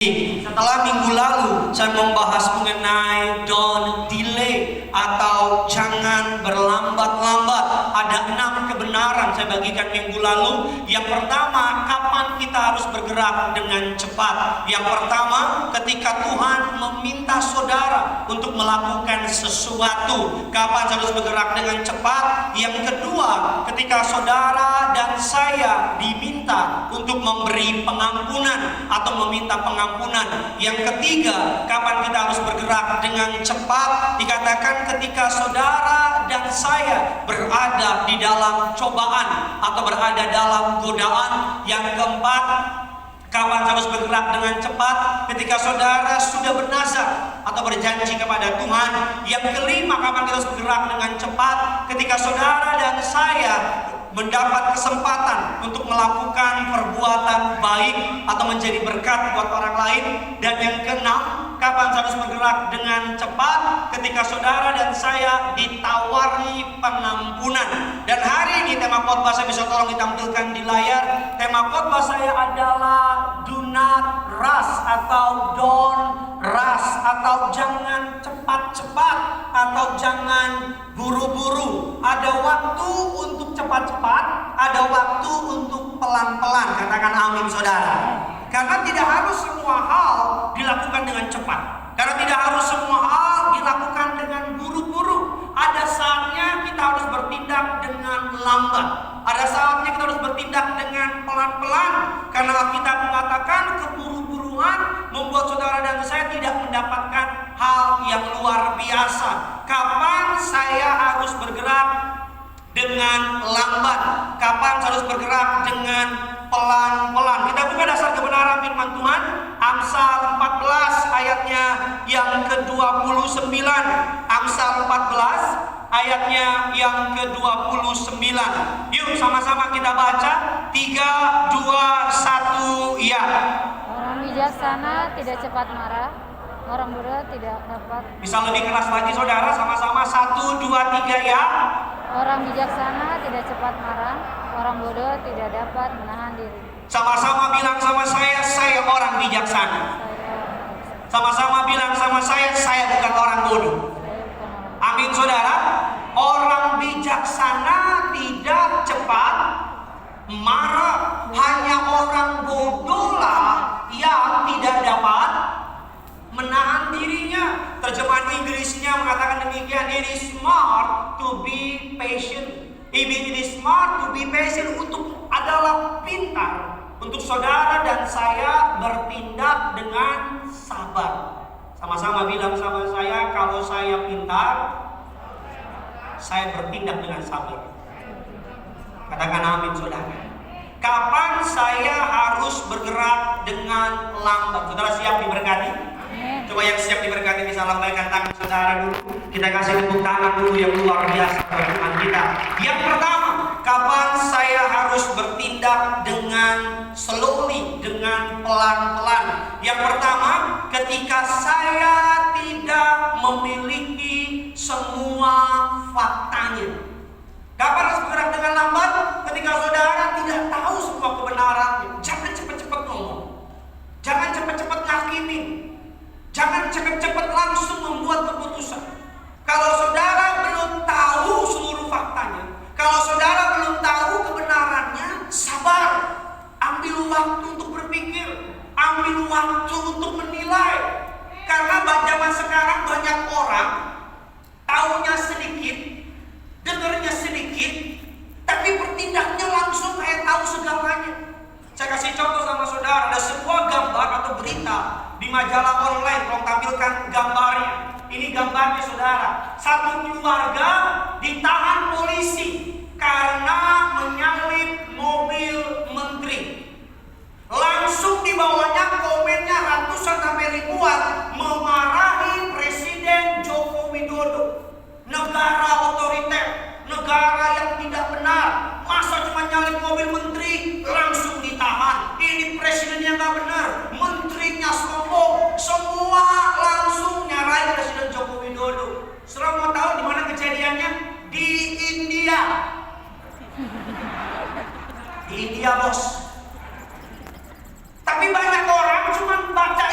speaking. Setelah minggu lalu saya membahas mengenai don't delay atau jangan berlambat-lambat. Ada 6 kebenaran saya bagikan minggu lalu. Yang pertama, kapan kita harus bergerak dengan cepat. Yang pertama, ketika Tuhan meminta saudara untuk melakukan sesuatu, kapan harus bergerak dengan cepat. Yang kedua, ketika saudara dan saya diminta untuk memberi pengampunan atau meminta pengampunan. Yang ketiga, kapan kita harus bergerak dengan cepat. Dikatakan ketika saudara dan saya berada di dalam cobaan atau berada dalam godaan. Yang keempat, kapan harus bergerak dengan cepat. Ketika saudara sudah bernazar atau berjanji kepada Tuhan. Yang kelima, kapan kita harus bergerak dengan cepat. Ketika saudara dan saya mendapat kesempatan untuk melakukan perbuatan baik atau menjadi berkat buat orang lain. Dan yang keenam, kapan harus bergerak dengan cepat. Ketika saudara dan saya ditawari pengampunan. Dan hari ini tema khotbah saya bisa tolong ditampilkan di layar. Tema khotbah saya adalah do not rush atau don't rush, atau jangan cepat-cepat atau jangan buru-buru. Ada waktu untuk cepat-cepat, ada waktu untuk pelan-pelan. Katakan amin saudara. Karena tidak harus semua hal dilakukan dengan cepat. Karena tidak harus semua hal dilakukan dengan buru-buru. Ada saatnya kita harus bertindak dengan lambat. Ada saatnya kita harus bertindak dengan pelan-pelan. Karena Alkitab mengatakan keburu-buruan membuat saudara dan saya tidak mendapatkan hal yang luar biasa. Kapan saya harus bergerak dengan lambat? Kapan harus bergerak dengan pelan-pelan? Kita buka dasar kebenaran firman Tuhan, Amsal 14 ayatnya yang ke-29. Amsal 14 ayatnya yang ke-29. Yuk sama-sama kita baca. 3, 2, 1, ya. Orang bijaksana tidak cepat marah, orang bodoh tidak dapat. Bisa lebih keras lagi saudara, sama-sama. 1, 2, 3, ya. Orang bijaksana tidak cepat marah, orang bodoh tidak dapat menahan diri. Sama-sama bilang sama saya orang bijaksana. Sama-sama bilang sama saya bukan orang bodoh. Amin saudara. Orang bijaksana tidak cepat marah. Hanya orang bodohlah yang tidak dapat menahan dirinya. Terjemahan Inggrisnya mengatakan demikian. It is smart to be patient. It is smart to be patient. Untuk adalah pintar untuk saudara dan saya bertindak dengan sabar. Sama-sama bilang sama saya, kalau saya pintar, saya bertindak dengan sabar. Katakan amin saudara. Kapan saya harus bergerak dengan lambat? Saudara siap diberkati? Coba yang siap diberkati bisa lambaikan tangan saudara dulu. Kita kasih tepuk tangan dulu yang luar biasa bagi Tuhan kita. Yang pertama, kapan saya harus bertindak dengan slowly, dengan pelan-pelan? Yang pertama, ketika saya tidak memiliki semua faktanya. Kapan harus bergerak dengan lambat? Ketika saudara tidak tahu semua kebenarannya. Jangan cepat-cepat ngomong. Jangan cepat-cepat ngakinin. Jangan cepat-cepat langsung membuat keputusan. Kalau saudara belum tahu seluruh faktanya, kalau saudara belum tahu kebenarannya, sabar. Ambil waktu untuk berpikir, ambil waktu untuk menilai. Karena zaman sekarang banyak orang taunya sedikit, dengarnya sedikit, tapi bertindaknya langsung kayak tahu segalanya. Saya kasih contoh sama saudara, ada sebuah gambar atau berita di majalah online, tolong tampilkan gambarnya. Ini gambarnya saudara. Satu keluarga ditahan polisi karena menyalip mobil menteri. Langsung dibawanya komennya ratusan sampai ribuan memarahi Presiden Joko Widodo. Negara otoriter, negara yang tidak benar. Masa cuma nyalip mobil menteri langsung ditahan. Ini presidennya nggak benar, menterinya sombong. Semua langsung nyarain Presiden Joko Widodo. Saudara mau tahu di mana kejadiannya? Di India. Di India bos. Tapi banyak orang cuma baca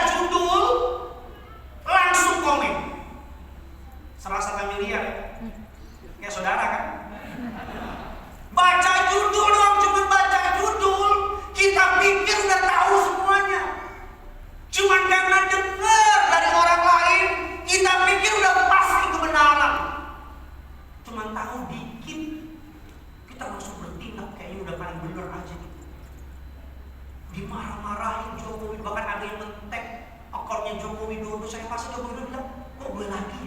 yang men-tag akunnya Joko Widodo. Saya pasti Joko Widodo bilang, kok gue lagi?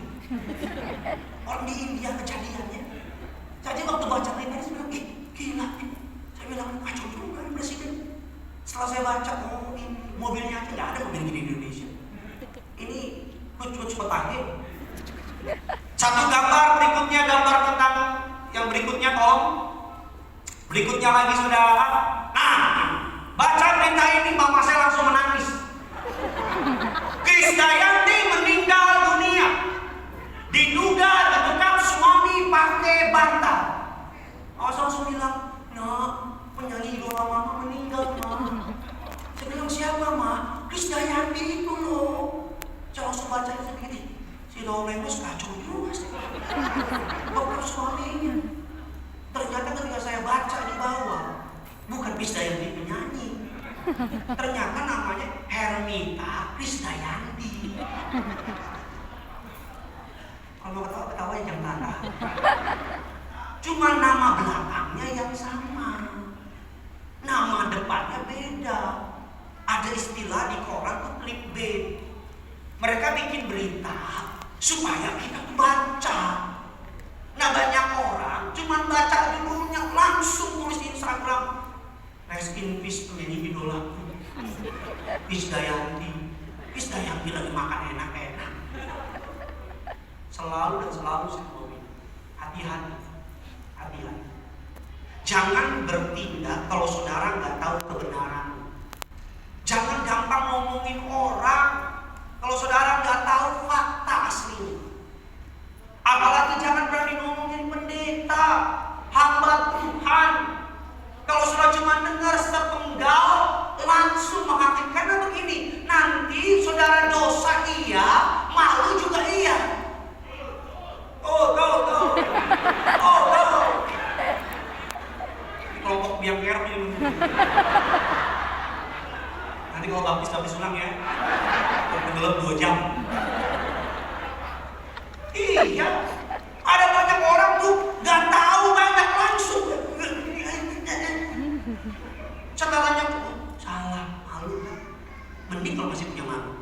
Orang di India kejadiannya. Jadi waktu baca berita ini saya bilang, gila. Saya bilang, kacau juga nih presiden. Setelah saya baca, oh ini mobilnya aja nggak ada mobil gini di Indonesia. Ini lucu-lucu petahnya. Satu gambar berikutnya, gambar tentang yang berikutnya tolong. Berikutnya lagi saudara. Nah, baca berita ini mama saya langsung menangis. Krisdayanti meninggal dunia. Diduga dibekap suami pakai bantal. Saya langsung bilang, nah, penyanyi idola mama meninggal, ma. Saya bilang, siapa, ma? Krisdayanti itu loh. Saya langsung baca itu begini. Si Lolemos kacau juga sih. Dokter suaminya. Ternyata ketika saya baca di bawah, bukan Krisdayanti penyanyi. Ternyata namanya Hermita Krisdayanti. Kalau mau ketawa-ketawa yang tanah. Cuma nama belakangnya yang sama. Nama depannya beda. Ada istilah di koran tuh clickbait. Mereka bikin berita supaya kita baca. Nah, banyak orang cuma baca dulunya langsung tulis di Instagram. Rest in peace penyanyi idolaku. Krisdayanti lagi makan enak-enak. Selalu dan selalu saya ngomongin, hati-hati. Jangan bertindak kalau saudara nggak tahu kebenaran. Jangan gampang ngomongin orang kalau saudara nggak tahu fakta aslinya. Apalagi jangan berani ngomongin pendeta, hamba Tuhan. Kalau saudara cuma dengar sepenggal, langsung menghakimi. Karena begini, nanti saudara dosa iya, malu juga iya. Tuh. Kelompok biang kerok ini. Nanti kalau baptis ulang ya, tenggelam 2 jam. Iya, ada banyak orang tuh nggak tahu banyak langsung. Catatannya salah, malu. Mending kalau masih punya malu.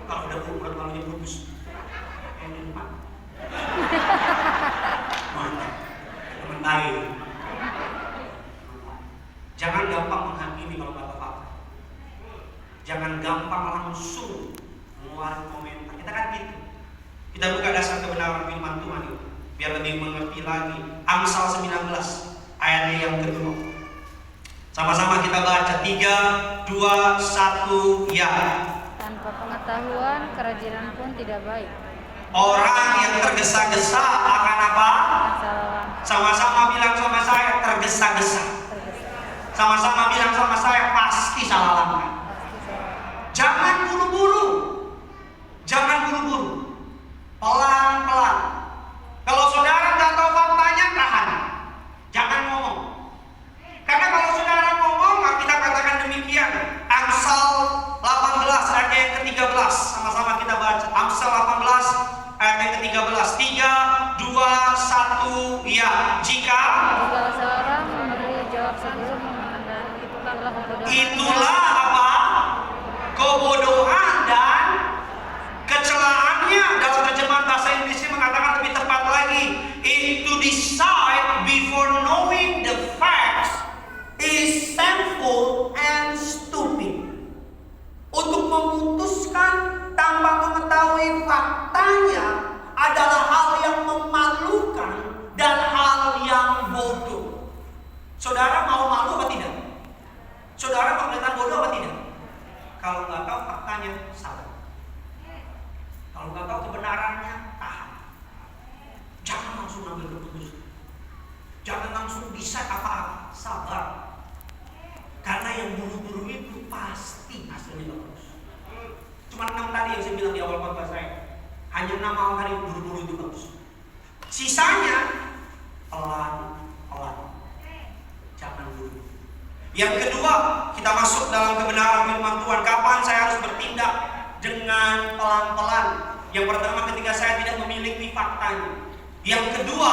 Kalau udah berurat malunya bagus. Yang di depan. Mantap, teman baik. Jangan gampang menghakimi kalau nggak tahu fakta. Jangan gampang langsung mengeluarkan komentar. Kita kan gitu. Kita buka dasar kebenaran firman Tuhan itu biar lebih mengerti lagi. Amsal 19 ayatnya yang kedua. Sama-sama kita baca 3, 2, 1 ya. Tanpa pengetahuan kerajinan pun tidak baik. Orang yang tergesa-gesa akan apa? Sama-sama bilang sama saya, tergesa-gesa. Sama-sama bilang sama saya, pasti salah langkah. Jangan buru-buru. Pelan-pelan. Kalau saudara nggak tahu faktanya, tahan. Jangan ngomong. Karena kalau saudara ngomong, kita katakan demikian. Amsal 18 ayat yang ke-13. Sama-sama kita baca. Amsal 18 ayat yang ke-13. 3, 2, 1 ya. Jika seorang memberi jawab sebelum mengenal, itulah apa? Kebodohan dan kecelaannya. Dalam terjemahan bahasa Inggrisnya mengatakan lebih tepat lagi, to decide before knowing the facts is sinful and stupid. Untuk memutuskan tanpa mengetahui faktanya adalah hal yang memalukan dan hal yang bodoh. Saudara mau malu apa tidak? Saudara mau kelihatan bodoh apa tidak? Kalau nggak tahu faktanya, sabar. Kalau nggak tahu kebenarannya, tahan. Jangan langsung ambil keputusan. Jangan langsung decide apa-apa, sabar. Karena yang buru-buru itu pasti hasilnya bagus. Cuma 6 tadi yang saya bilang di awal khotbah saya. Hanya 6 hal tadi buru-buru itu bagus. Sisanya pelan-pelan. Jangan buru. Yang kedua, kita masuk dalam kebenaran firman Tuhan. Kapan saya harus bertindak dengan pelan-pelan? Yang pertama, ketika saya tidak memiliki faktanya. Yang kedua,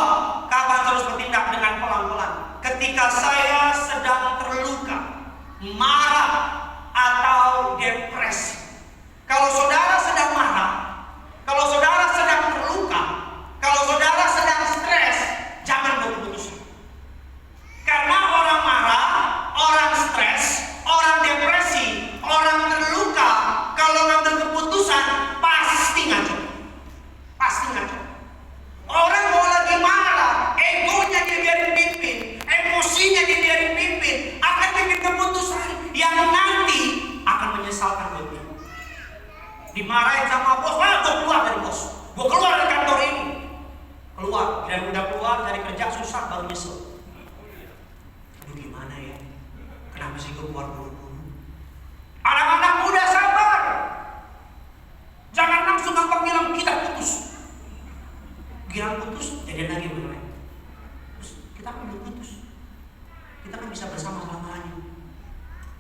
kapan saya harus bertindak dengan pelan-pelan? Ketika saya sedang terluka, marah, atau depresi. Kalau saudara sedang marah, kalau saudara sedang terluka, kalau saudara sedang stres, jangan buat keputusan. Karena orang marah, orang stres, orang depresi, orang terluka, kalau ngambil keputusan pasti ngaco. Pasti ngaco. Orang mau lagi marah, egonya dibiarin pimpin, emosinya dibiarin pimpin, akan bikin keputusan yang nanti akan menyesalkan buat dia. Dimarahin sama bos, wah gue keluar dari bos, gue keluar dari kantor ini. Keluar, dan udah keluar dari kerja susah baru nyesel. Aduh gimana ya, kenapa sih gue keluar buru-buru? Anak-anak muda sabar, jangan langsung gampang bilang kita putus. Bilang putus, jadi lagi beneran. Terus kita kan belum putus, kita kan bisa bersama selamanya.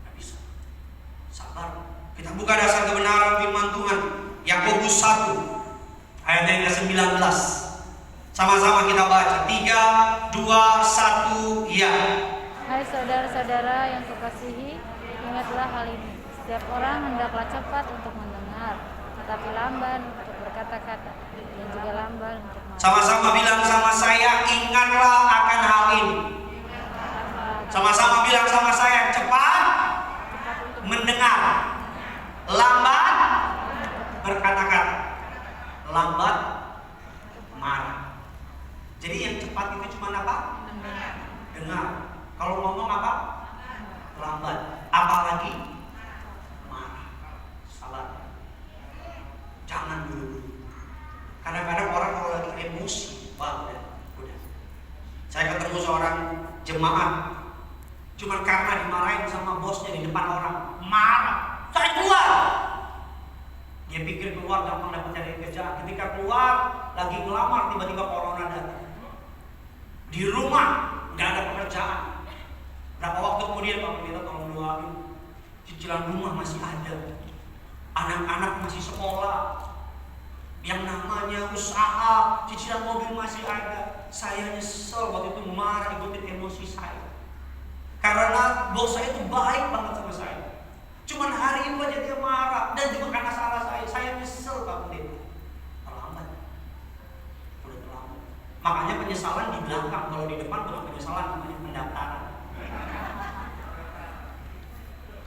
Gak bisa. Sabar. Kita buka dasar kebenaran firman Tuhan, Yakobus 1 ayat yang ke-19. Sama-sama kita baca. 3, 2, 1, ya. Hai saudara-saudara yang kukasihi, ingatlah hal ini. Setiap orang hendaklah cepat untuk mendengar, tetapi lamban untuk berkata-kata, dan juga lamban untuk marah. Sama-sama bilang sama saya, ingatlah akan hal ini. Sama-sama bilang sama saya, cepat mendengar, lambat berkata-kata, lambat marah. Jadi yang cepat itu cuma apa? Dengar. Kalau ngomong apa? Lambat. Apalagi marah. Sabar. Jangan buru-buru. Kadang-kadang orang kalau lagi emosi, wah udah. Saya ketemu seorang jemaat, cuma karena dimarahin sama bosnya di depan orang, marah. Saya keluar. Dia pikir keluar gampang dapat cari kerjaan. Ketika keluar lagi ngelamar, tiba-tiba corona datang. Di rumah nggak ada pekerjaan. Berapa waktu kemudian Pak Pendeta tolong doain, cicilan rumah masih ada, anak-anak masih sekolah, yang namanya usaha, cicilan mobil masih ada. Saya nyesel waktu itu, marah, ikutin emosi saya. Karena bos saya itu baik banget sama saya. Cuman hari itu aja dia marah, dan juga karena salah saya nyesel Pak Pendeta. Terlambat. Udah terlambat. Makanya penyesalan di belakang, kalau di depan bukan penyesalan, namanya pendaftaran.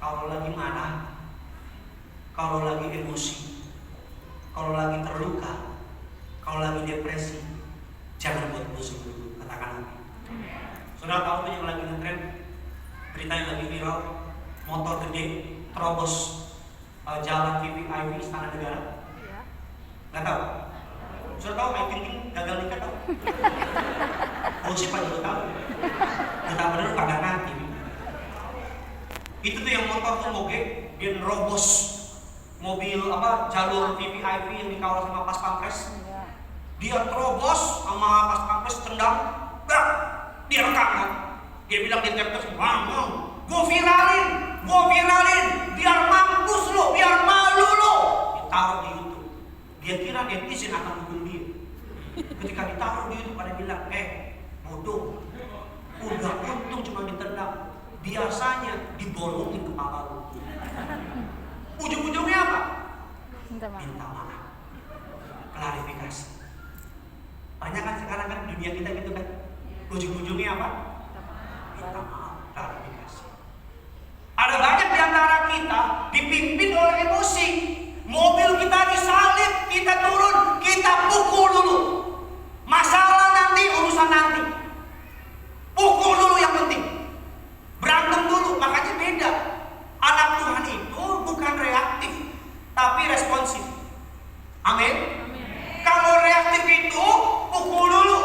Kalau lagi marah, kalau lagi emosi, kalau lagi terluka, kalau lagi depresi, jangan buat musuh dulu, katakan amin. Saudara tahu tuh yang lagi ngetren, berita yang lagi viral, motor gede terobos jalan VVIP Istana Negara. Nggak tahu? Sudah tahu Ayu Ting Ting gagal nikah tahu? Gosip aja lo tahu. Kita bener kagak nanti. Itu tuh yang motor tuh moge, dia nerobos mobil apa jalur VVIP yang dikawal sama pas pampres. Dia terobos sama pas pampres, tendang, dia rekam kan. Dia bilang di terus, mau, gue viralin, biar mampus lo, biar malu lo. Ditaruh di YouTube. Dia kira netizen akan dukung dia. Ketika ditaruh di YouTube pada bilang, bodoh, udah untung cuma ditendang, biasanya dibolongin kepala lo. Ujung-ujungnya apa? Minta maaf. Klarifikasi. Banyak kan sekarang kan dunia kita gitu kan. Ujung-ujungnya apa? Minta maaf, klarifikasi. Ada banyak di antara kita dipimpin oleh emosi. Mobil kita disalip, kita turun, kita pukul dulu. Masalah nanti, urusan nanti. Pukul dulu yang penting. Berantem dulu, makanya beda. Anak Tuhan itu bukan reaktif, tapi responsif. Amin. Kalau reaktif itu pukul dulu,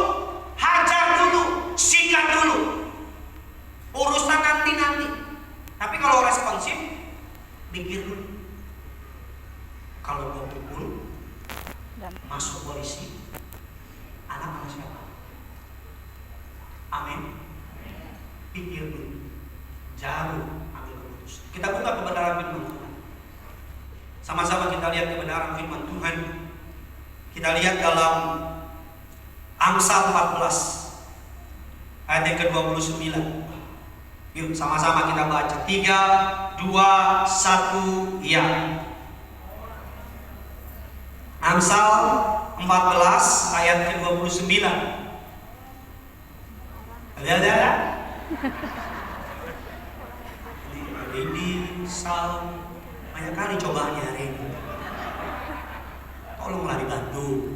hajar dulu, sikat dulu. Urusan nanti. Tapi kalau responsif, pikir dulu. Kalau mau pukul, masuk polisi, anak siapa? Amin. Pikir dulu, jauh ambil keputusan. Kita buka kebenaran firman Tuhan. Sama-sama kita lihat kebenaran firman Tuhan. Kita lihat dalam Amsal 14 ayat yang ke-29. Yuk sama-sama kita baca. 3, 2, 1, ya. Amsal 14 ayat ke-29. Ada? Ini Salm banyak kali cobaannya hari ini. Tolonglah dibantu.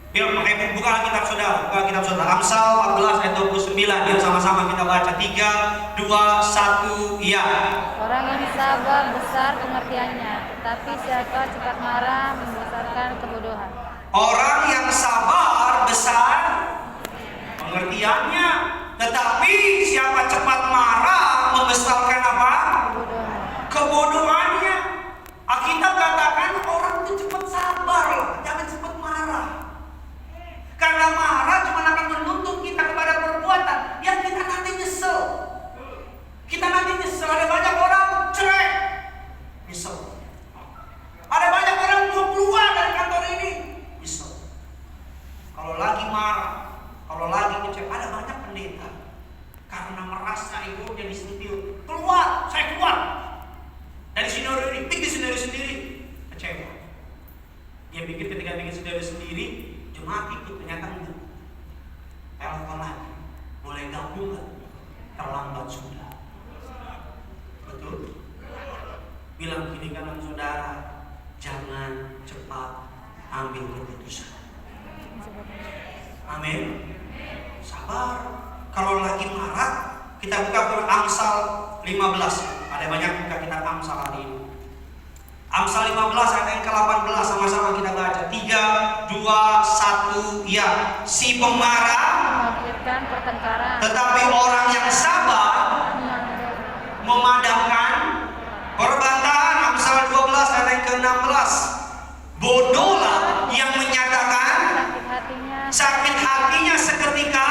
Yuk, makanya buka Alkitab saudara, Amsal 14 ayat 29. Yuk sama-sama kita baca. 3, 2, 1, ya. Orang yang sabar besar pengertiannya, tetapi siapa cepat marah membesarkan kebodohan. Orang yang sabar besar pengertiannya, tetapi siapa cepat marah membesarkan apa? Kebodohan. Kebodohannya. Alkitab katakan orang itu cepat sabar, jangan cepat marah. Karena marah cuma akan menuntut kita kepada perbuatan yang kita nanti nyesel. Kita nanti nyesel. Ada banyak orang cerai, nyesel. Ada banyak orang mau keluar dari kantor ini, nyesel. Kalau lagi marah, kalau lagi kecewa, ada banyak pendeta karena merasa egonya disentil, keluar, saya keluar dari sinario ini, bikin sinario sendiri, kecewa. Dia pikir ketika bikin sinario sendiri, jemaat ikut, ternyata enggak. Telepon lagi, boleh gabung nggak? Terlambat sudah. Betul? Bilang kiri kanan saudara, jangan cepat ambil keputusan. Amin. Sabar. Kalau lagi marah, kita buka ke Amsal 15. Ada banyak buka kitab Amsal hari ini. Amsal 15 ayat yang ke-18, sama-sama kita baca. 3, 2, 1, ya. Si pemarah Mengakhirkan pertengkaran, tetapi orang yang sabar memadamkan perbantahan. Amsal 12 ayat yang ke-16. Bodohlah yang menyatakan sakit hatinya seketika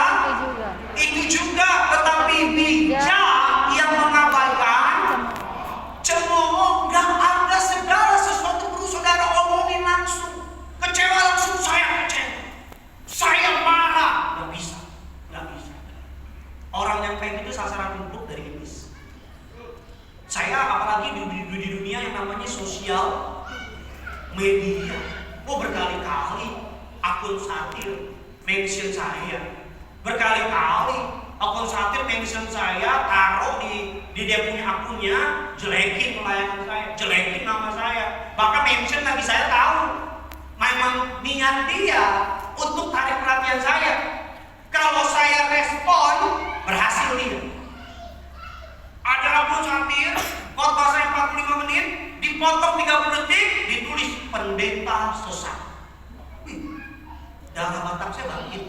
itu juga, tetapi bijak yang mengabaikan cemooh. Gak ada segala sesuatu perlu saudara omongin langsung. Kecewa langsung, saya kecewa, saya marah. Gak bisa. Orang yang kayak gitu sasaran empuk dari iblis. Saya apalagi di dunia yang namanya sosial media. Berkali-kali akun satir mention saya. Berkali-kali akun satir mention saya, taruh di dia punya akunnya, jelekin pelayanan saya, jelekin nama saya. Bahkan mention lagi, saya tahu memang niat dia untuk tarik perhatian saya. Kalau saya respon, berhasil dia. Ada akun satir, khotbah saya 45 menit, dipotong 30 detik, ditulis pendeta sesat. Darah Batak saya bangkit.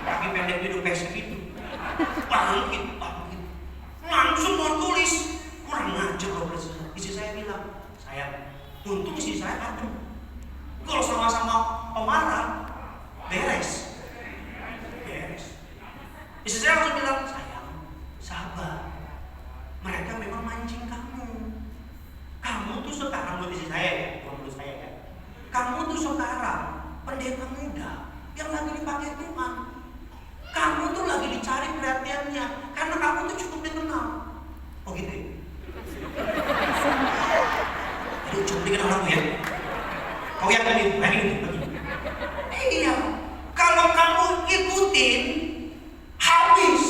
Kaki pendek hidung pesek itu bangkit. Langsung mau tulis, kurang ajar loh. Istri saya bilang, saya untung istri saya adem. Kalau sama-sama pemarah, beres. Istri saya langsung bilang, sayang, sabar. Mereka memang mancing kamu. Kamu tuh sekarang, menurut istri saya ya, menurut saya ya, kamu tuh sekarang pendeta muda yang lagi dipakai Tuhan. Kamu tuh lagi dicari perhatiannya karena kamu tuh cukup dikenal. Oh gitu ya? Aduh, cukup dikenal aku ya. Kau yakin itu? Begini. Iya. Kalau kamu ikutin, habis.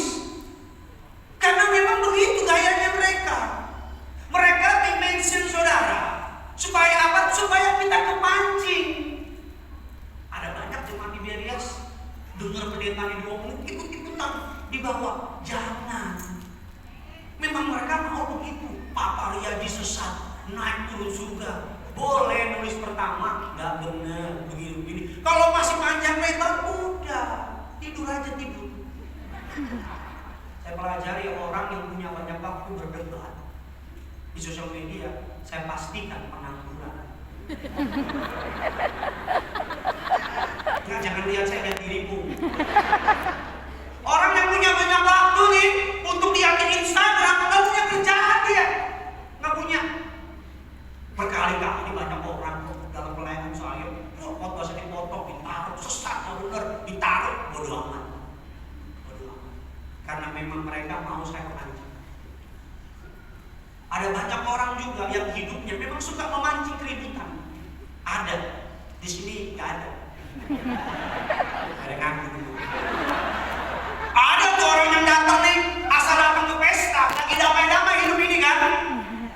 Karena memang begitu gayanya mereka. Mereka mention saudara. Supaya apa? Supaya kita kepancing. Ada banyak jemaat di Berias dengar pendeta yang diomongin, ikut-ikutan di bawah. Jangan. Memang mereka mau begitu. Papa Riyadi sesat, naik turun surga. Boleh nulis pertama, nggak benar begini. Kalau masih panjang lebar, udah tidur aja tidur. Saya pelajari orang yang punya banyak waktu berdebat di sosial media, saya pastikan pengangguran. Jangan lihat saya, lihat dirimu. Orang yang punya banyak waktu nih untuk liatin Instagram, nggak punya kerjaan dia, nggak punya. Berkali-kali banyak orang dalam pelayanan saya, foto saya dipotong, ditaruh, sesat, bener, ditaruh, bodoh amat. Karena memang mereka mau saya kepancing. Ada banyak orang juga yang hidupnya memang suka memancing keributan. Ada. Di sini nggak ada. Ada ngaku dulu. Ada tuh orang yang datang nih, asal datang ke pesta, lagi damai-damai hidup ini kan.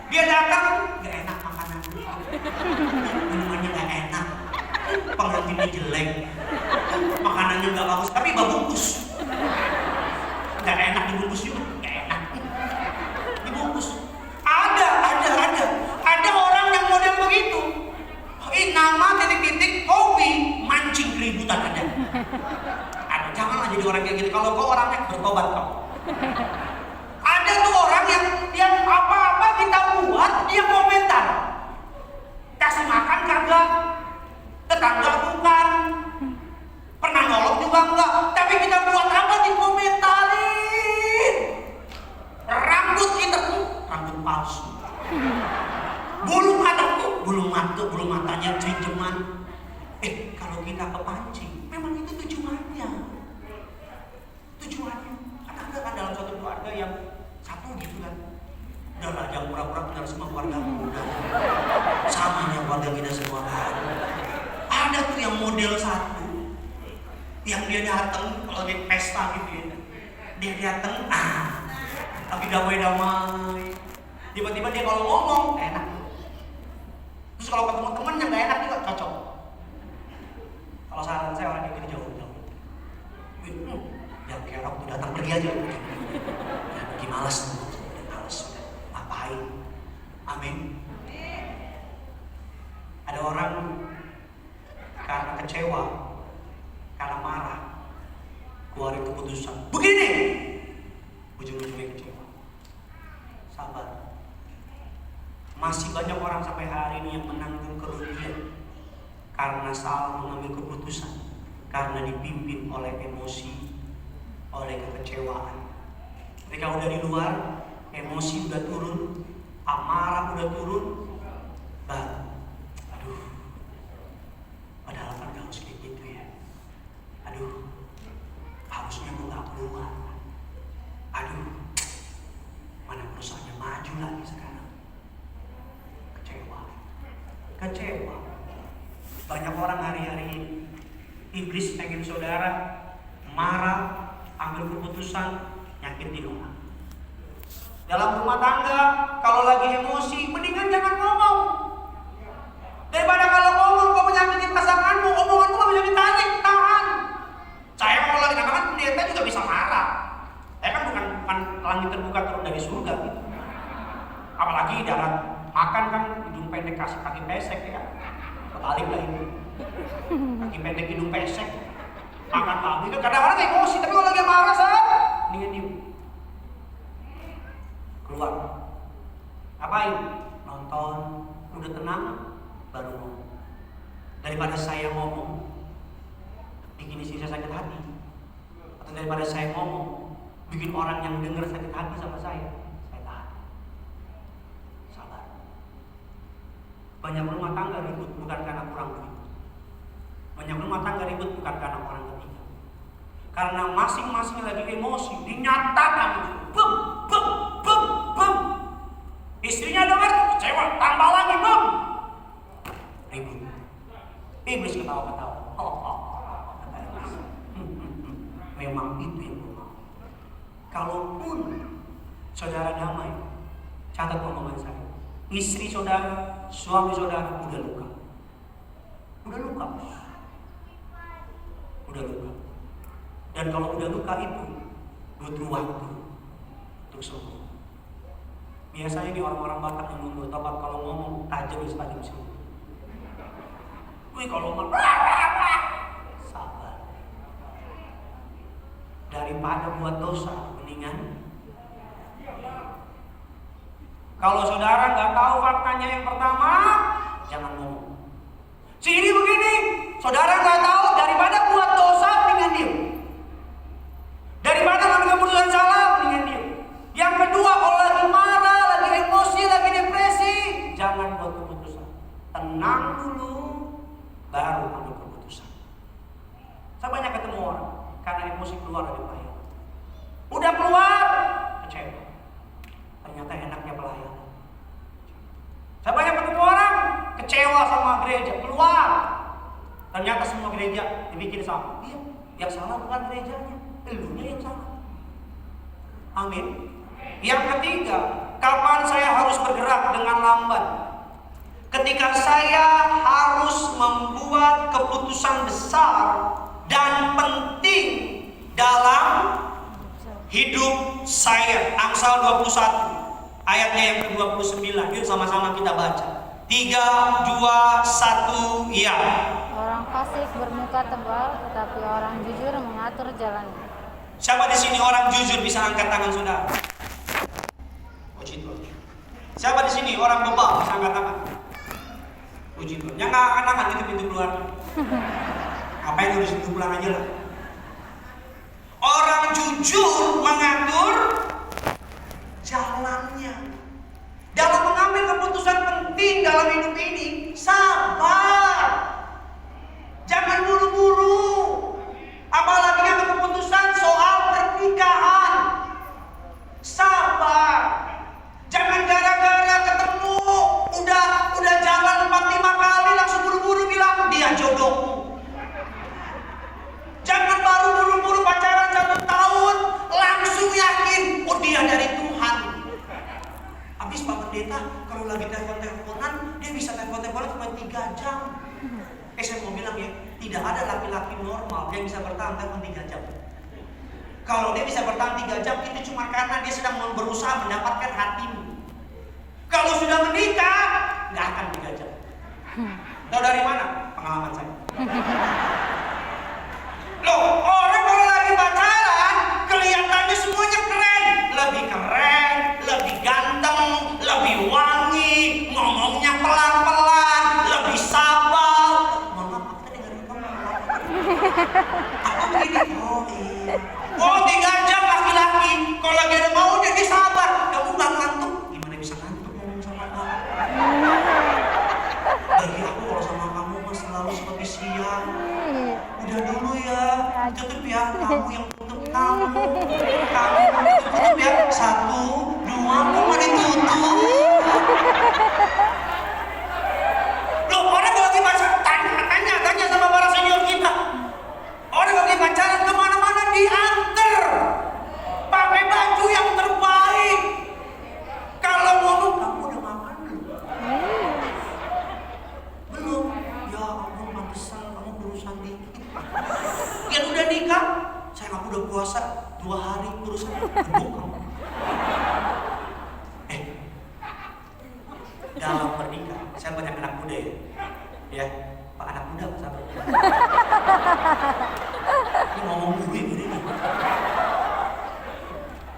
Dia datang, nggak enak makanan. Minumannya nggak enak. Pengantinnya jelek. Makanannya nggak bagus, tapi bungkus. Nggak enak dibungkus juga, nggak enak. Dibungkus. Ada orang yang model begitu. Nama titik-titik hobi mancing keributan ada. Janganlah jadi orang kayak gitu. Kalau kau orangnya bertobat kau. Ada tuh orang yang apa-apa kita buat dia komentar. Kasih makan kagak, tetangga bukan, pernah nolong juga enggak. Tapi kita buat apa dikomentarin. Rambut kita rambut palsu. Bulu matanya cincman. Kalau kita kepancing, memang itu tujuannya. Kan ada kan dalam suatu keluarga yang satu gitu kan. Udahlah, jangan pura-pura kenal semua keluarga. Udah. Samanya keluarga kita semua kan. Ada tuh yang model satu, yang dia datang kalau lagi pesta gitu ya. Dia datang, lagi damai-damai. Tiba-tiba dia kalau ngomong enak. Terus kalau ketemu temen yang gak enak juga cocok. Kalau saran saya orang kayak gitu jauh-jauh. Yang kerok tuh datang pergi aja. Lagi malas ngapain? Amin. Ada orang karena kecewa, karena marah, keluarin keputusan. Begini, ujung-ujungnya kecewa. Sabar. Masih banyak orang sampai hari ini yang menanggung kerugian karena salah mengambil keputusan, karena dipimpin oleh emosi, oleh kekecewaan. Ketika udah di luar, emosi udah turun, amarah udah turun, padahal kan gak harus kayak gitu ya. Harusnya gue gak keluar. Mana perusahaannya maju lagi sekarang. Kecewa. Banyak orang hari-hari ini iblis pengen saudara marah, ambil keputusan, nyakitin orang. Dalam rumah tangga, kalau lagi emosi, mendingan jangan ngomong. Daripada kalau ngomong kau menyakiti pasanganmu, omonganmu gak bisa ditarik, tahan. Saya mau lagi namakan pendeta juga bisa marah. Kan bukan langit terbuka turun dari surga gitu. Apalagi dalam makan kan hidung pendek kasih kaki pesek ya. Kebalik lah ini. Kaki pendek hidung pesek. Makan babi kan kadang-kadang emosi, tapi kalau lagi marah mendingan diem. Keluar. Apain? Nonton. Udah tenang, baru ngomong. Daripada saya ngomong, bikin istri saya sakit hati. Atau daripada saya ngomong, bikin orang yang denger sakit hati sama saya tahan. Sabar. Banyak rumah tangga ribut bukan karena kurang duit. Banyak rumah tangga ribut bukan karena orang ketiga. Karena masing-masing lagi emosi, dinyatakan bum. Istrinya dengar kecewa, tambah lagi bum. Ribut. Iblis ketawa-ketawa. Memang itu yang gue mau. Kalaupun saudara damai, catat omongan saya. Istri saudara, suami saudara udah luka. Dan kalau udah luka itu butuh waktu untuk sembuh. Biasanya ini orang-orang Batak yang mau bertobat kalau ngomong tajam tajam semua. Kalau ngomong sabar. Daripada buat dosa, mendingan. Kalau saudara nggak tahu faktanya yang pertama, jangan ngomong. Ini begini, saudara nggak tahu, daripada buat dosa, mendingan diam. Daripada ngambil keputusan salah, mendingan diam. Yang kedua, kalau lagi marah, lagi emosi, lagi depresi, jangan buat keputusan. Tenang dulu, baru ambil keputusan. Saya banyak ketemu orang karena emosi keluar dari pelayanan. Udah keluar, kecewa. Ternyata enaknya pelayanan. kecewa sama gereja, keluar. Ternyata semua gereja dibikin sama. Iya, yang salah bukan gerejanya, elunya yang salah. Amin. Yang ketiga, kapan saya harus bergerak dengan lamban? Ketika saya harus membuat keputusan besar dan penting dalam hidup saya. Amsal 21 ayatnya yang ke-29. Yuk sama-sama kita baca. 3, 2, 1, ya. Orang fasik bermuka tebal, tetapi orang jujur mengatur jalannya. Siapa di sini orang jujur, bisa angkat tangan saudara? Puji Tuhan. Siapa di sini orang bebal, bisa angkat tangan? Puji Tuhan. Yang nggak angkat tangan itu pintu keluar. Ngapain harus itu pulang aja lah. Orang jujur mengatur jalannya. Dalam mengambil keputusan penting dalam hidup ini, sabar. Jangan buru-buru. Apalagi ambil keputusan soal pernikahan. Sabar. Jangan gara-gara ketemu udah jalan 4-5 kali langsung buru-buru bilang dia jodohku. Jangan baru buru-buru pacaran 1 tahun langsung yakin oh dia dari Tuhan. Habis Pak Pendeta kalau lagi telepon-teleponan dia bisa telepon-teleponan cuma 3 jam. Saya mau bilang ya, tidak ada laki-laki normal yang bisa bertahan telepon 3 jam. Kalau dia bisa bertahan 3 jam itu cuma karena dia sedang berusaha mendapatkan hatimu. Kalau sudah menikah nggak akan 3 jam. Tahu dari mana? Pengalaman saya. Loh, orang kalau lagi pacaran kelihatannya semuanya keren, lebih ganteng, lebih wangi, ngomongnya pelan-pelan, lebih sabar. Mohon maaf, aku tadi nggak ngomong. Aku begini, oh 3 jam laki-laki, kalau lagi ada mau dia sabar. Kamu nggak ngantuk, gimana bisa ngantuk ngomong sama kamu? Bagi aku kalau sama kamu mah selalu seperti siang. Udah dulu ya, tutup ya, kamu yang tutup kamu tutup ya, 1, 2, kamu ditutup. Loh, orang lagi pacaran, tanya sama para senior kita. Orang lagi pacaran kemana-mana diantar, pakai baju yang terbaik. Kalau ngomong, kamu udah makan belum? Belum. Ya ampun, pantesan kamu berurusan dikit. Yang udah nikah, saya kamu udah puasa 2 hari berurusan gemuk kamu. Dalam pernikahan, saya banyak anak muda ya. Pak anak muda Pak sabar. Ini ngomong dulu ini.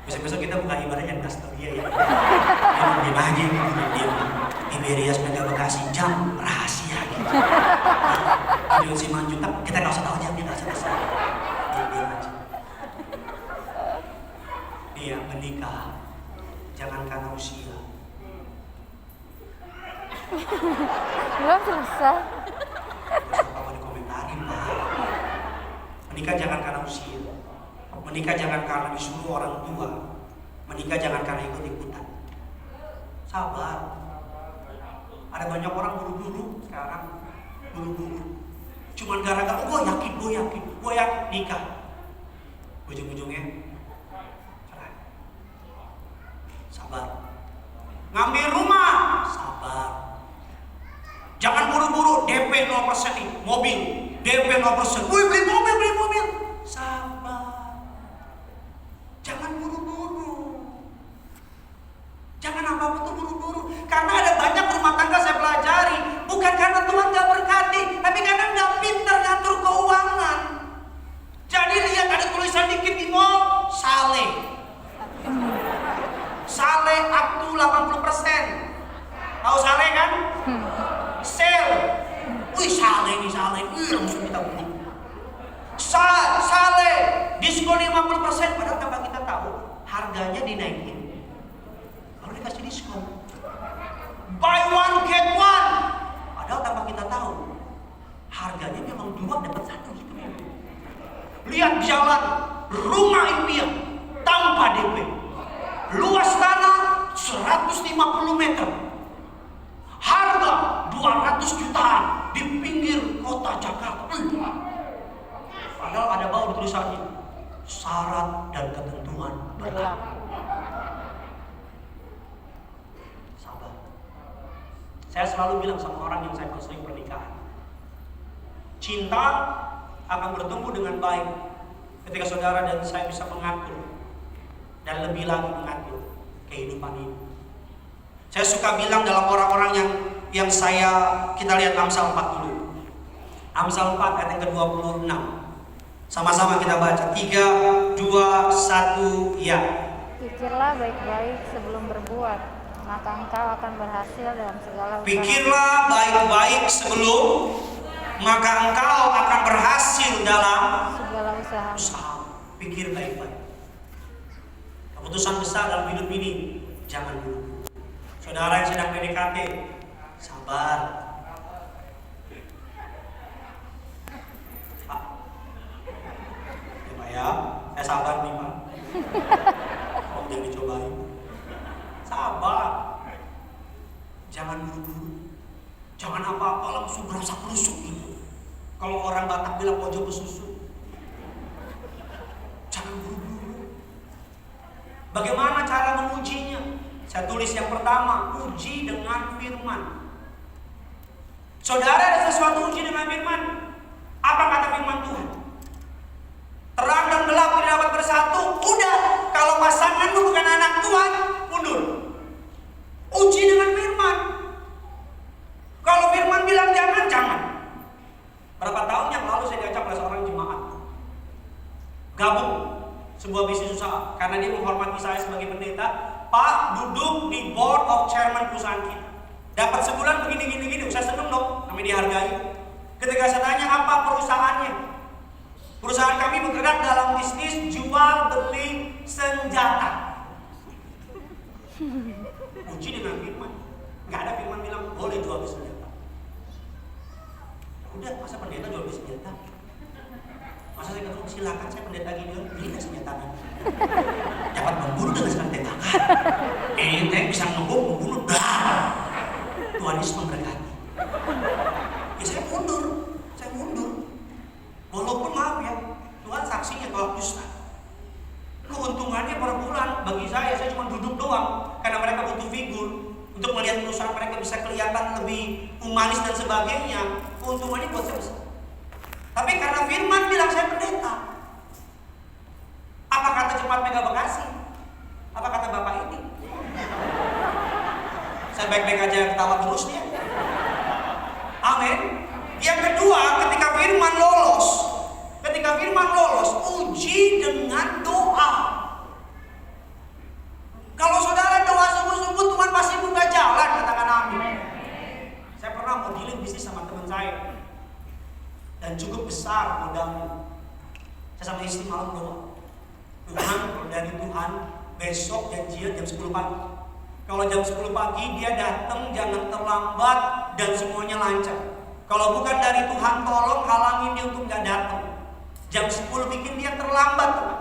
Besok-besok kita buka ibadah yang kasih dia ya. Yang dibagi di Iberias Mega Bekasi jam rahasia gitu. Video si Manjutak kita nggak usah tahu jamnya, nggak usah tahu. Diam aja. Dia menikah jangan karena usia. Belum selesai. Apa dikomentarin Pak? Menikah jangan karena usia. Menikah jangan karena disuruh orang tua. Menikah jangan karena ikut-ikutan. Sabar. Ada banyak orang buru-buru sekarang. Buru-buru. Cuman gara-gara gue yakin nikah. Ujung-ujungnya cerai. Sabar. Ngambil rumah, sabar. Jangan buru-buru DP 0% nih, mobil DP 0%. Wih, beli mobil. Sabar. Jangan buru-buru. Jangan apa-apa tuh buru-buru. Karena ada banyak rumah tangga saya pelajari, bukan karena Tuhan gak berkati, tapi karena gak pintar ngatur keuangan. Jadi lihat ada tulisan dikit di mall, Saleh up to 80%. Tahu Saleh kan? Sale. Wih Saleh, langsung kita beli. Saleh diskon 50%, padahal tanpa kita tahu harganya dinaikin. Lalu dikasih diskon. Buy one get one. Padahal tanpa kita tahu harganya memang 2 dapat 1 gitu. Lihat jalan rumah impian tanpa DP. Luas tanah 150 meter. Harga 250 100 jutaan di pinggir kota Jakarta. Padahal ada bawah tulisannya syarat dan ketentuan berlaku. Sabar. Saya selalu bilang sama orang yang saya konseling pernikahan, cinta akan bertumbuh dengan baik ketika saudara dan saya bisa mengatur dan lebih lagi mengatur kehidupan ini. Saya suka bilang dalam orang-orang yang kita lihat Amsal 4 dulu. Amsal 4 ayat yang ke-26. Sama-sama kita baca. 3, 2, 1, ya. Pikirlah baik-baik sebelum berbuat, maka engkau akan berhasil dalam segala usaha. Pikirlah baik-baik sebelum, maka engkau akan berhasil dalam segala usaha. Pikir baik-baik. Keputusan besar dalam hidup ini jangan buru-buru. Saudara yang sedang PDKT, sabar. Pak, ya Pak ya, saya sabar nih Pak. Kalau jangan dicobain, sabar. Jangan buru-buru. Jangan apa-apa langsung berasa kerusuk gitu. Kalau orang Batak bilang pojok besusu. Jangan buru-buru. Bagaimana cara mengujinya? Saya tulis yang pertama, uji dengan firman. Saudara, ada sesuatu uji dengan firman. Apa kata firman Tuhan? Terang dan gelap tidak dapat bersatu. Udah, kalau pasanganmu bukan anak Tuhan, mundur. Uji dengan firman. Kalau firman bilang jangan, jangan. Berapa tahun yang lalu saya diajak oleh seorang jemaat gabung sebuah bisnis usaha karena dia menghormati saya sebagai pendeta. Pak, duduk di board of chairman perusahaan kita. Dapat sebulan begini. Saya seneng dong, namanya dihargai. Ketika saya tanya apa perusahaannya, perusahaan kami bergerak dalam bisnis jual beli senjata. Uji dengan firman. Nggak ada firman bilang boleh jual beli senjata. Udah, masa pendeta jual beli senjata? Masa saya ketemu silakan saya pendeta gini, beli senjata. Dapat membunuh dengan senjata. Saya bisa membunuh dah. Tuhan Yesus memberkati. Ya saya mundur. Walaupun maaf ya, Tuhan saksinya kalau dusta. Keuntungannya per bulan bagi saya cuma duduk doang karena mereka butuh figur untuk melihat perusahaan mereka bisa kelihatan lebih humanis dan sebagainya. Keuntungannya buat saya besar. Tapi karena firman bilang saya pendeta. Apa kata Jemaat Mega Bekasi? Apa kata Bapak ini? Saya baik-baik aja ketawa terus dia. Amin. Yang kedua, ketika firman lolos, uji dengan doa. Kalau saudara doa sungguh-sungguh, Tuhan pasti buka jalan, katakan amin. Saya pernah mau dealing bisnis sama teman saya dan cukup besar modalnya. Saya sama istri malam doa, Tuhan, kalau dari Tuhan besok janjian jam 10 pagi. Kalau jam 10 pagi dia datang, jangan terlambat dan semuanya lancar. Kalau bukan dari Tuhan, tolong halangin dia untuk gak datang. Jam 10 bikin dia terlambat, Tuhan.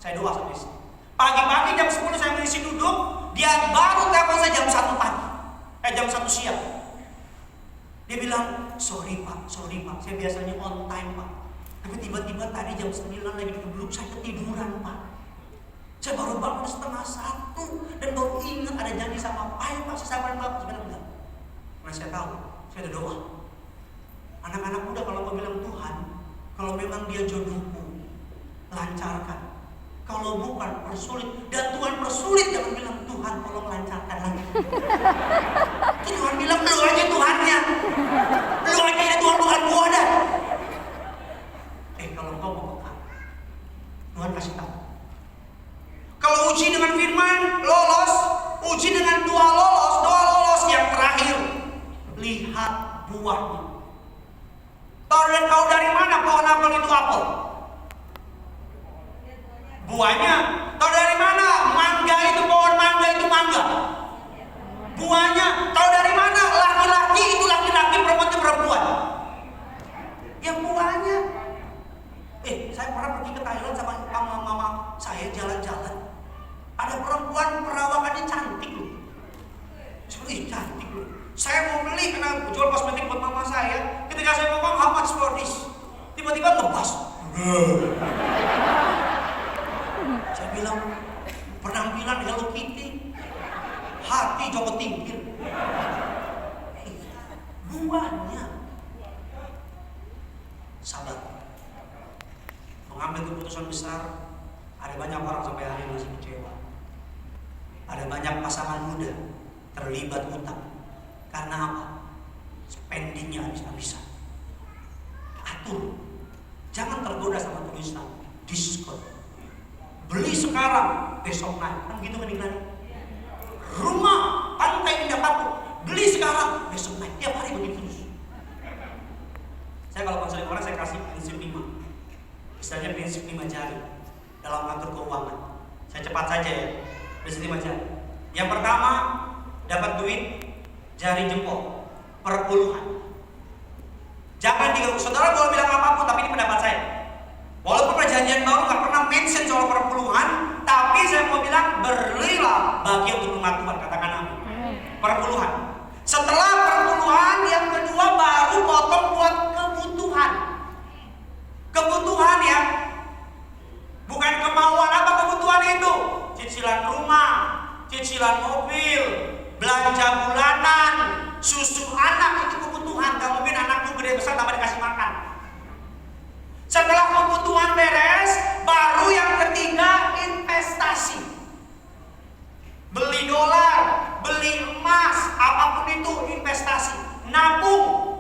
Saya doa sama istri. Pagi-pagi jam 10 saya mengisi duduk, dia baru telepon saya jam 1 pagi. Jam 1 siang. Dia bilang, sorry pak, saya biasanya on time pak. Tapi tiba-tiba tadi jam 9 lagi duduk, saya ketiduran pak. Saya baru bangun 12:30 dan baru ingat ada janji sama ayo pak, saya sabarin pak. Sebenarnya enggak. Nah saya tahu, saya ada doa. Anak-anak muda kalau mau bilang Tuhan, kalau memang dia jodohku, lancarkan. Kalau bukan, persulit. Dan Tuhan persulit, jangan bilang Tuhan tolong lancarkan lagi. Tuhan bilang lu aja Tuhannya. Lu aja ya Tuhan, bukan gua dah. Kalau kau mau peka, Tuhan kasih tahu. Kalau uji dengan firman lolos, uji dengan doa lolos, yang terakhir lihat buahnya. Tahu dari mana pohon apel itu apel? Buahnya. Tahu dari mana mangga itu pohon mangga itu mangga? Buahnya. Tahu dari mana laki-laki itu laki-laki, perempuan itu perempuan? Ya buahnya. Saya pernah pergi ke Thailand sama mama saya jalan-jalan. Ada perempuan perawakannya cantik loh. Cantik loh. Saya mau beli beli karena jual kosmetik buat mama saya. Ketika saya ngomong how much for this, tiba-tiba ngebas. Saya bilang penampilan Hello Kitty, hati Joko Tingkir. Buahnya sabar, mengambil keputusan besar. Ada banyak orang sampai hari ini masih kecewa. Ada banyak pasangan muda terlibat utang. Karena apa? Spendingnya habis-habisan. Atur, jangan tergoda sama tulisan diskon. Beli sekarang, besok naik. Kan gitu meninggal. Rumah Pantai Indah Kapuk, beli sekarang, besok naik. Tiap hari begitu terus. Saya kalau konseling orang saya kasih prinsip 5. Misalnya prinsip 5 jari dalam mengatur keuangan. Saya cepat saja ya. Prinsip 5 jari. Yang pertama, dapat duit jari jempol perpuluhan. Jangan diganggu. Saudara boleh bilang apapun, tapi ini pendapat saya. Walaupun perjanjian baru nggak pernah mention soal perpuluhan, tapi saya mau bilang berilah bagian untuk rumah Tuhan. Katakan amin. Perpuluhan. Setelah perpuluhan, yang kedua baru potong buat kebutuhan. Kebutuhan ya, bukan kemauan. Apa kebutuhan itu? Cicilan rumah, cicilan mobil, belanja bulanan, susu anak, itu kebutuhan. Gak mungkin anakku gede besar tanpa dikasih makan. Setelah kebutuhan beres, baru yang ketiga investasi. Beli dolar, beli emas, apapun itu investasi. Nabung.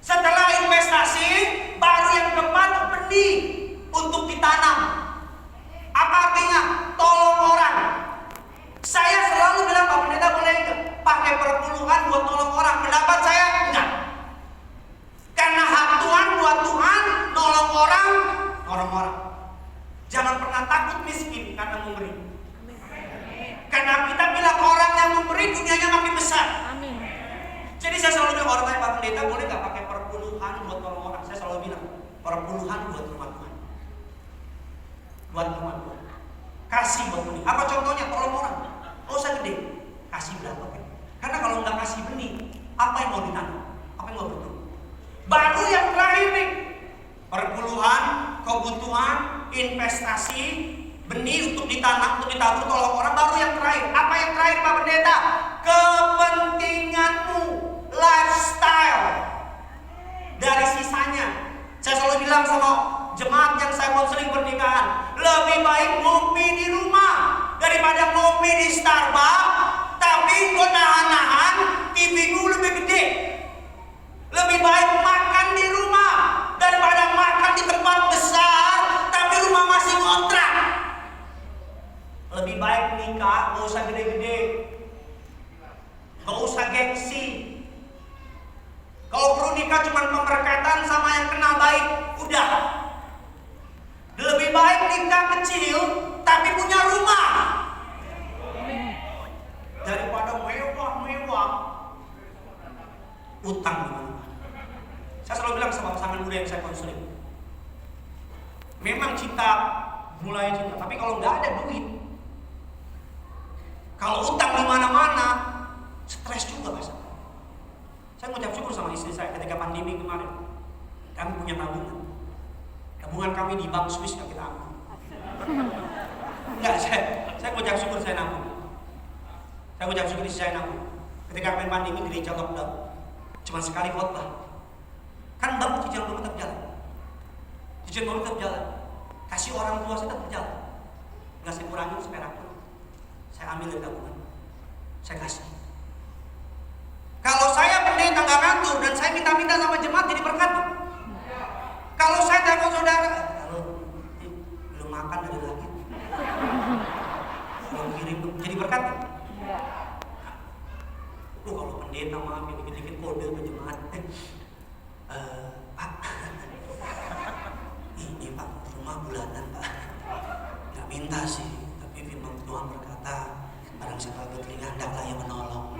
Setelah investasi, baru yang keempat benih untuk ditanam. Apa artinya? Tolong orang. Saya selalu bilang, Pak Pendeta boleh enggak pakai perpuluhan buat tolong orang? Pendapat saya enggak. Karena hak Tuhan buat Tuhan, nolong orang. Jangan pernah takut miskin karena memberi. Karena kita bilang orang yang memberi dunianya makin besar. Amin. Jadi saya selalu bilang orang tanya, Pak Pendeta boleh nggak pakai perpuluhan buat tolong orang? Saya selalu bilang perpuluhan buat rumah Tuhan. Buat rumah Tuhan. Kasih buat benih. Apa contohnya? Tolong orang. Oh saya gede. Kasih berapa? Karena kalau nggak kasih benih, apa yang mau ditanam? Apa yang mau bertumbuh? Baru yang terakhir nih, perpuluhan, kebutuhan, investasi, benih untuk ditanam, untuk ditabur, tolong orang. Baru yang terakhir. Apa yang terakhir Pak Pendeta? Kepentinganmu, lifestyle. Dari sisanya, saya selalu bilang sama jemaat yang saya konseling pernikahan, lebih baik ngopi di rumah daripada ngopi di Starbucks, tapi gue nahan-nahan, TV-gu lebih gede. Lebih baik makan di rumah daripada makan di tempat besar, tapi rumah masih ngontrak. Lebih baik nikah, gak usah gede-gede, gak usah gengsi. Kalau perlu nikah cuma pemberkatan sama yang kenal baik, udah. Lebih baik nikah kecil, tapi punya rumah, daripada mewah-mewah, utang di mana. Saya selalu bilang sama pasangan muda yang saya konseling, memang cinta, mulai cinta, tapi kalau nggak ada duit, kalau utang di mana-mana, stres juga pasangan. Saya mengucap syukur sama istri saya ketika pandemi kemarin, kami punya tabungan. Tabungan kami di bank Swiss yang kita ambil. Enggak, saya mengucap syukur saya nabung. Saya mengucap syukur istri saya nabung. Ketika kami pandemi gereja lockdown, cuma sekali khotbah. Kan bank cicilan rumah tetap jalan. Cicilan rumah tetap jalan. Kasih orang tua saya tetap jalan. Nggak saya kurangin seperak pun. Saya ambil dari tabungan. Saya kasih. Kalau saya pendeta nggak ngatur dan saya minta-minta sama jemaat jadi berkat. Kalau saya telepon saudara, kalau belum makan dari lagi. Kalau kirim jadi berkat. Kalau pendeta maaf ya dikit-dikit kode ke jemaat. Pak, ini Pak rumah bulanan Pak. Nggak minta sih, tapi firman Tuhan berkata, barang siapa bertelinga hendaklah yang menolong.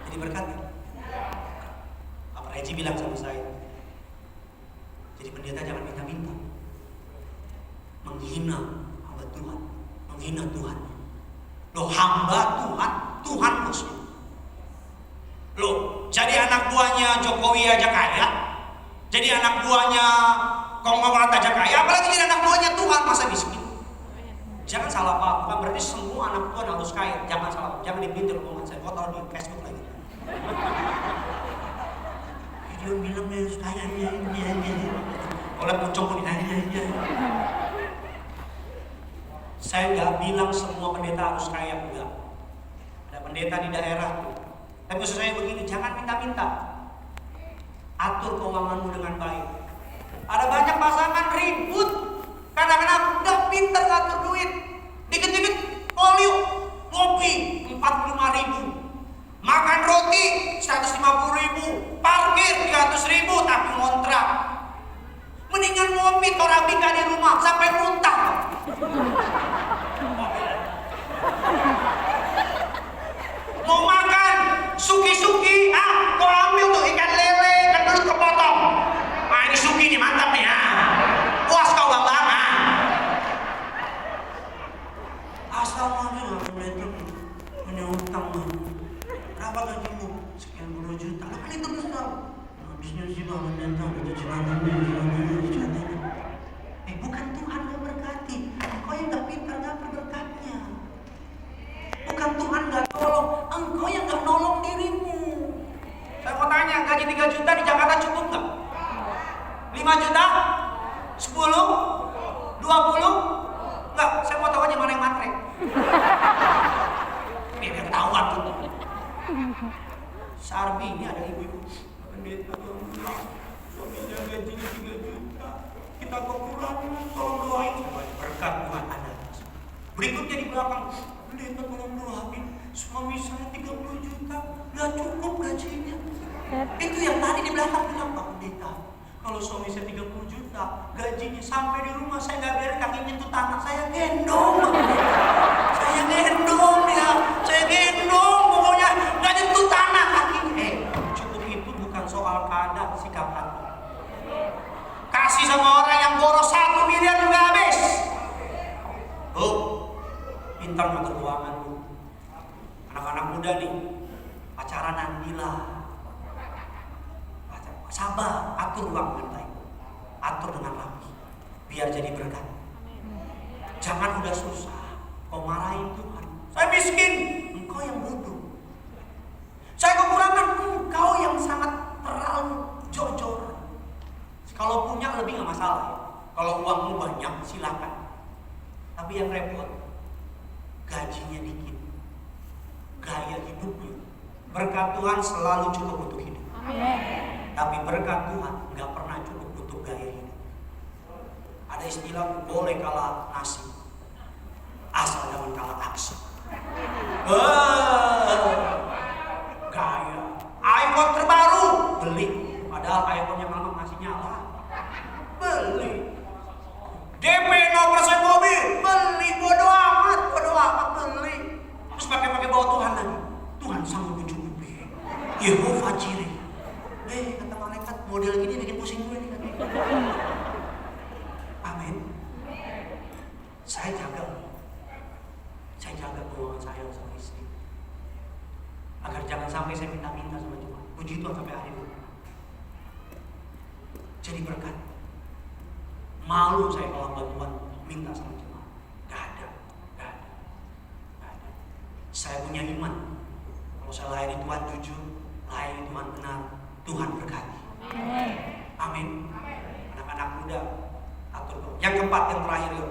Jadi berkat. Pak Reji bilang sama saya, jadi pendeta jangan minta-minta, menghina hamba Tuhan, menghina Tuhan. Loh hamba Tuhan, Tuhan bosnya. Loh, jadi anak buahnya Jokowi aja kaya, jadi anak buahnya konglomerat aja kaya, apalagi jadi anak buahnya Tuhan masa miskin? Jangan salah paham, bukan berarti semua anak Tuhan harus kaya. Jangan salah, jangan dipintir omongan saya. Kau taruh di Facebook lagi. Dia bilang dia harus kaya, oleh pucuk pun ya. Saya nggak bilang semua pendeta harus kaya, enggak. Ada pendeta di daerah tuh. Tapi maksud saya begini, jangan minta-minta. Atur keuanganmu dengan baik. Ada banyak pasangan ribut kadang-kadang nggak pintar ngatur duit. Dikit-dikit polio, ngopi 45.000, makan roti 150.000, parkir 300.000 tapi ngontrak. Mendingan ngopi torabika di rumah sampai muntah. Mau makan suki-suki, kau ambil tuh ikan lele, ikan belut kepotong. Ini suki nih, mantap nih, puas kau bang. Asal aja punya utang, berapa gajimu? Sekian puluh juta. Lah kan itu besar. Habisnya sih bang pendeta itu celana. Bukan Tuhan yang berkati, engkau yang gak pintar gak berkatnya. Bukan Tuhan gak tolong, engkau yang gak nolong dirimu. Saya mau tanya, gaji 3 juta di Jakarta cukup gak? 5 juta? 10? 20? Enggak, saya mau tahu aja mana yang matre. Biar ketahuan tuh. Sarbi ini ada ibu-ibu. Pendeta suaminya gajinya 3 juta. Kita kekurangan, tolong doain. Berkat Tuhan ada. Berikutnya di belakang, pendeta tolong doain. Suami saya 30 juta, nggak cukup gajinya. Itu yang tadi di belakang bilang, Pak Pendeta, kalau suami saya 30 juta, gajinya sampai di rumah saya nggak biarin kaki nyentuh tanah, saya gendong. Saya gendong ya, saya gendong, pokoknya nggak nyentuh tanah kakinya. Cukup itu bukan soal keadaan, sikap hati. Kasih sama orang yang boros 1 miliar juga habis. Tuh, pintar ngatur keuangan lu. Anak-anak muda nih, pacaran nantilah. Sabar, atur uang dengan baik, atur dengan rapi, biar jadi berkat. Jangan udah susah, kau marahin Tuhan. Saya miskin, engkau yang bodoh. Saya kekurangan, engkau yang sangat terlalu jor-joran. Kalau punya lebih nggak masalah ya. Kalau uangmu banyak silakan. Tapi yang repot, gajinya dikit, gaya hidupnya. Berkat Tuhan selalu cukup untuk hidup. Amin. Tapi berkat Tuhan nggak pernah cukup untuk gaya hidup. Ada istilah boleh kalah nasi, asal jangan kalah aksi. Gaya iPhone terbaru beli, padahal iPhone yang lama masih nyala. Beli. DP 0% mobil beli, bodo amat beli. Terus pakai bawa Tuhan lagi. Tuhan sanggup mencukupi. Yehova Jireh. Kata malaikat, model gini bikin pusing gue nih. Amin. Saya jaga keuangan saya sama istri, agar jangan sampai saya minta-minta sama Tuhan. Puji Tuhan sampai hari ini. Jadi berkat. Malu saya kalau bantuan minta sama Tuhan. Gak ada. Saya punya iman. Kalau saya layani Tuhan jujur, layani Tuhan benar, Tuhan berkati. Amin. Anak-anak muda, atur. Yang keempat, yang terakhir yuk.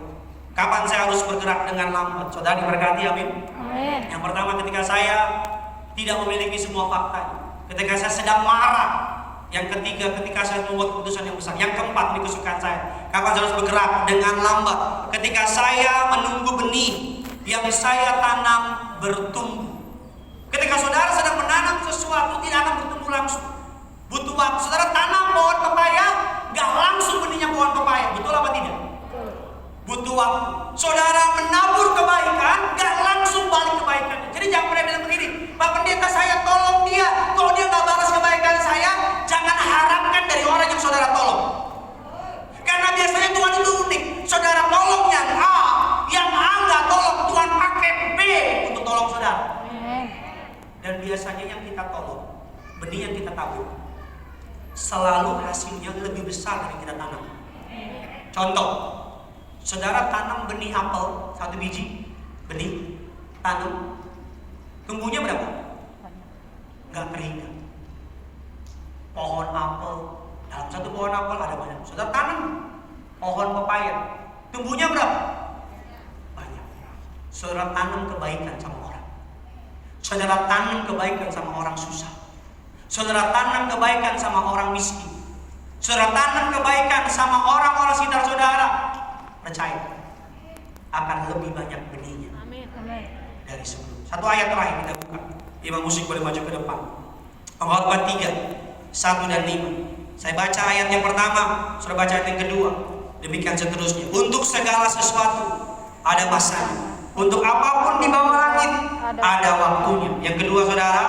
Kapan saya harus bergerak dengan lambat? Saudara diberkati, amin. Amin. Yang pertama, ketika saya tidak memiliki semua fakta, ketika saya sedang marah. Yang ketiga, ketika saya membuat keputusan yang besar. Yang keempat, ini kesukaan saya. Kapan saya harus bergerak dengan lambat? Ketika saya menunggu benih yang saya tanam bertumbuh. Ketika saudara sedang menanam sesuatu, tidak akan bertumbuh langsung. Butuh waktu. Saudara tanam pohon pepaya, gak langsung benihnya pohon pepaya. Betul apa tidak? Butuh waktu. Saudara menabur kebaikan, gak langsung balik kebaikannya. Jadi jangan pernah bilang begini, Pak Pendeta saya tolong dia, kalau dia gak balas kebaikan saya, jangan harapkan dari orang yang saudara tolong. Karena biasanya Tuhan itu unik. Saudara tolong yang A, yang A gak tolong, Tuhan pakai B untuk tolong saudara. Dan biasanya yang kita tolong benih yang kita tabur selalu hasilnya lebih besar dari kita tanam. Contoh, saudara tanam benih apel 1 biji, benih tanam, tumbuhnya berapa? Nggak terhingga. Pohon apel, dalam satu pohon apel ada banyak. Saudara tanam pohon pepaya, tumbuhnya berapa? Banyak. Saudara tanam kebaikan sama orang. Saudara tanam kebaikan sama orang susah. Saudara tanam kebaikan sama orang miskin. Saudara tanam kebaikan sama orang-orang sekitar saudara. Percaya, akan lebih banyak benihnya. Amin. Dari sebelum. Satu ayat terakhir kita buka. Imam musik boleh maju ke depan. Pengkhotbah 3, 1 dan 5. Saya baca ayat yang pertama, saudara baca ayat yang kedua. Demikian seterusnya. Untuk segala sesuatu ada masanya. Untuk apapun di bawah langit ada waktunya. Yang kedua, saudara,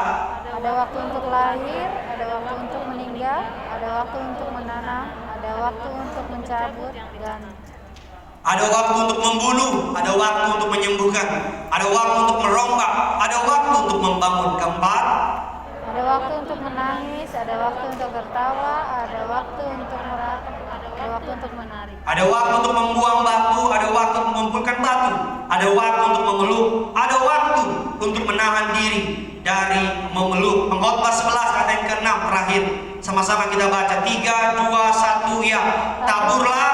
ada waktu untuk lahir, ada waktu untuk meninggal, ada waktu untuk menanam, ada waktu untuk mencabut, dan ada waktu untuk membunuh, ada waktu untuk menyembuhkan, ada waktu untuk merombak, ada waktu untuk membangun. Keempat, ada waktu untuk menangis, ada waktu untuk tertawa, ada waktu untuk ada waktu untuk menari. ada waktu untuk membuang batu, ada waktu untuk mengumpulkan batu, ada waktu untuk memeluk, ada waktu untuk menahan diri dari memeluk. Pengkhotbah 11 ayat yang ke-6 terakhir. Sama-sama kita baca 3, 2, 1 ya. Taburlah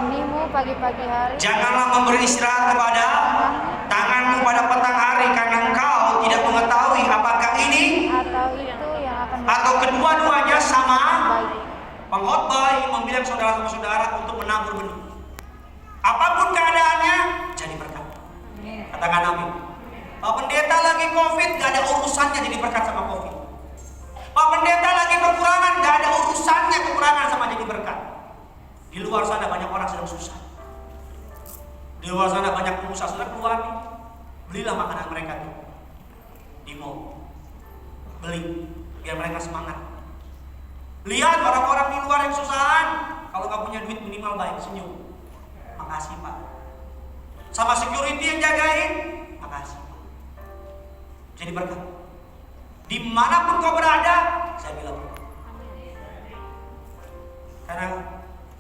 Benihmu pagi-pagi hari, janganlah memberi istirahat kepada tanganmu pada petang hari, karena engkau tidak mengetahui apakah ini atau itu yang akan atau kedua-duanya sama. baik. Pengkhotbah ingin membilang saudara sama saudara untuk menabur benih. Apapun keadaannya, jadi berkat. Katakan amin. Pak pendeta lagi COVID, gak ada urusannya jadi berkat sama COVID. Pak pendeta lagi kekurangan, gak ada urusannya kekurangan sama jadi berkat. Di luar sana banyak orang sedang susah. Di luar sana banyak pengusaha sudah keluar nih. Belilah makanan mereka tuh di mall. Beli biar mereka semangat. Lihat orang-orang di luar yang susahan. Kalau nggak punya duit minimal baik senyum. Makasih Pak. Sama security yang jagain. Makasih. Jadi berkat. Dimanapun kau berada, saya bilang. Karena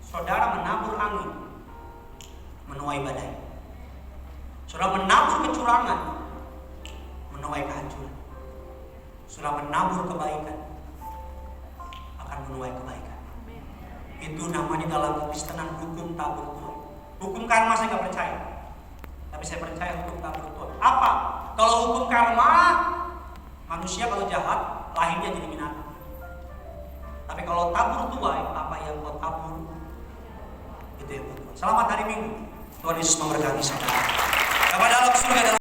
saudara menabur angin, menuai badai. Saudara menabur kecurangan, menuai kehancuran. Saudara menabur kebaikan, akan menuai kebaikan. Itu namanya dalam kekristenan hukum tabur tuai. Hukum karma saya nggak percaya, tapi saya percaya hukum tabur tuai. Apa? Kalau hukum karma, manusia kalau jahat lahirnya jadi binatang. Tapi kalau tabur tuai, apa yang kau tabur itu yang kau tuai. Selamat hari Minggu. Tuhan Yesus memberkati saudara. Kepada dalam surga dalam